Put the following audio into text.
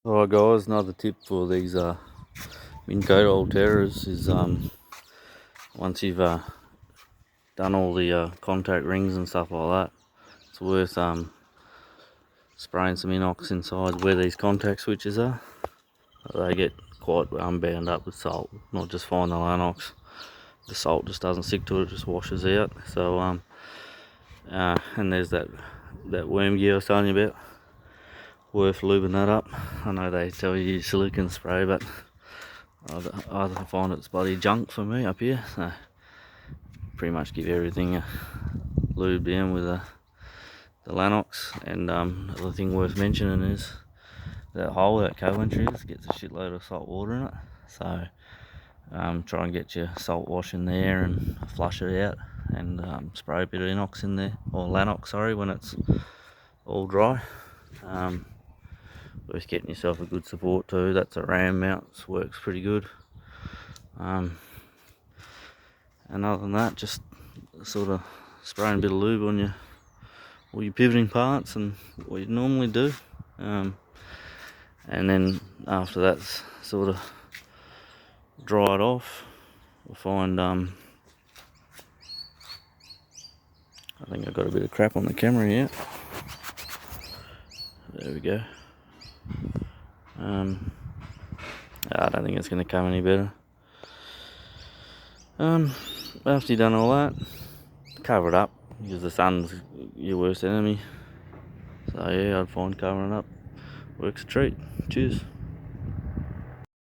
Alright guys, another tip for these Minn Kota Ulterras is once you've done all the contact rings and stuff like that, it's worth spraying some inox inside where these contact switches are. They get quite bound up with salt, not just fine the Lanox. The salt just doesn't stick to it, it just washes out. So and there's that worm gear I was telling you about. Worth lubing that up. I know they tell you to use silicone spray, but I find it's bloody junk for me up here. So pretty much give everything lubed down with the Lanox. And another thing worth mentioning is that hole that co-entry is gets a shitload of salt water in it. So try and get your salt wash in there and flush it out, and spray a bit of inox in there, or Lanox, sorry, when it's all dry. Worth getting yourself a good support too. That's a ram mount, works pretty good. And other than that, just sort of spraying a bit of lube on all your pivoting parts and what you normally do. And then after that's sort of dried off, we'll find I think I've got a bit of crap on the camera here. There we go. I don't think it's going to come any better. After you've done all that, cover it up, because the sun's your worst enemy. So yeah, I'd find covering it up works a treat. Cheers.